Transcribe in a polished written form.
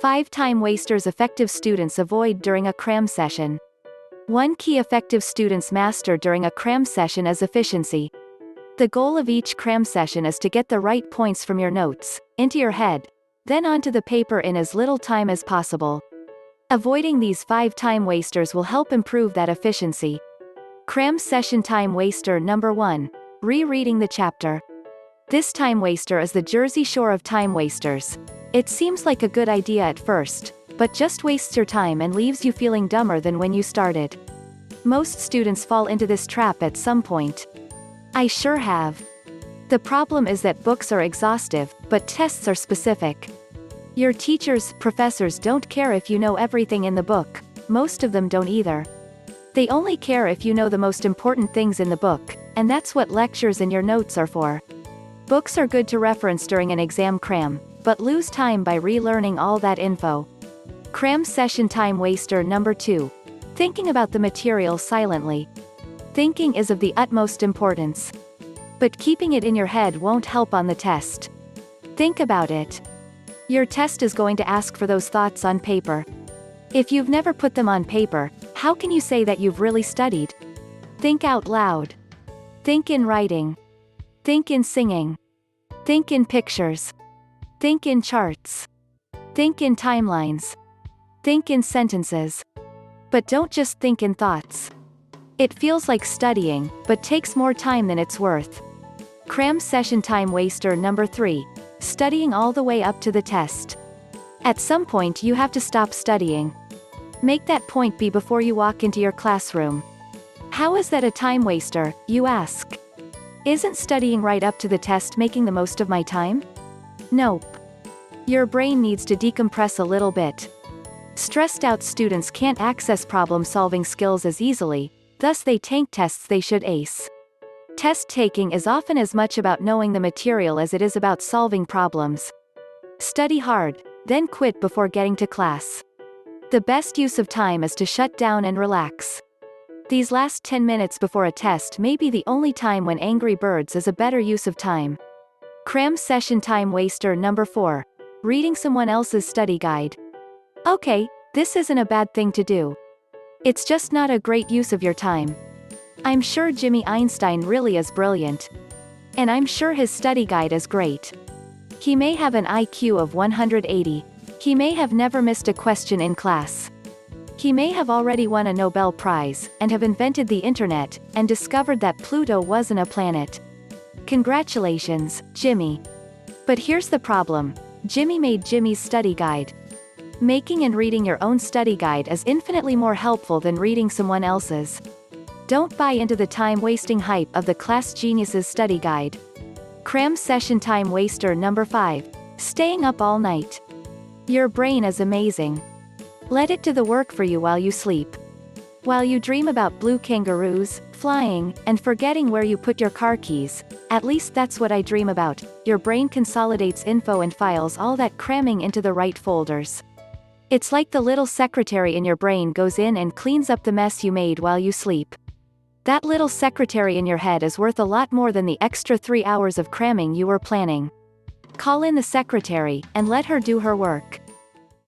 5 time wasters effective students avoid during a cram session. 1 key effective students master during a cram session is efficiency. The goal of each cram session is to get the right points from your notes, into your head, then onto the paper in as little time as possible. Avoiding these 5 time wasters will help improve that efficiency. Cram session time waster number 1. Rereading the chapter. This time waster is the Jersey Shore of time wasters. It seems like a good idea at first, but just wastes your time and leaves you feeling dumber than when you started. Most students fall into this trap at some point. I sure have. The problem is that books are exhaustive, but tests are specific. Your teachers, professors don't care if you know everything in the book, most of them don't either. They only care if you know the most important things in the book, and that's what lectures and your notes are for. Books are good to reference during an exam cram, but lose time by relearning all that info. Cram session time waster number 2. Thinking about the material silently. Thinking is of the utmost importance. But keeping it in your head won't help on the test. Think about it. Your test is going to ask for those thoughts on paper. If you've never put them on paper, how can you say that you've really studied? Think out loud. Think in writing. Think in singing. Think in pictures. Think in charts. Think in timelines. Think in sentences. But don't just think in thoughts. It feels like studying, but takes more time than it's worth. Cram session time waster number 3. Studying all the way up to the test. At some point you have to stop studying. Make that point be before you walk into your classroom. How is that a time waster, you ask? Isn't studying right up to the test making the most of my time? Nope. Your brain needs to decompress a little bit. Stressed out students can't access problem-solving skills as easily, thus they tank tests they should ace. Test taking is often as much about knowing the material as it is about solving problems. Study hard, then quit before getting to class. The best use of time is to shut down and relax. These last 10 minutes before a test may be the only time when Angry Birds is a better use of time. Cram session time waster number 4. Reading someone else's study guide. Okay, this isn't a bad thing to do. It's just not a great use of your time. I'm sure Jimmy Einstein really is brilliant. And I'm sure his study guide is great. He may have an IQ of 180. He may have never missed a question in class. He may have already won a Nobel Prize, and have invented the internet, and discovered that Pluto wasn't a planet. Congratulations, Jimmy. But here's the problem. Jimmy made Jimmy's study guide. Making and reading your own study guide is infinitely more helpful than reading someone else's. Don't buy into the time-wasting hype of the class genius's study guide. Cram session time waster number 5. Staying up all night. Your brain is amazing. Let it do the work for you while you sleep. While you dream about blue kangaroos, flying, and forgetting where you put your car keys, at least that's what I dream about, your brain consolidates info and files all that cramming into the right folders. It's like the little secretary in your brain goes in and cleans up the mess you made while you sleep. That little secretary in your head is worth a lot more than the extra 3 hours of cramming you were planning. Call in the secretary, and let her do her work.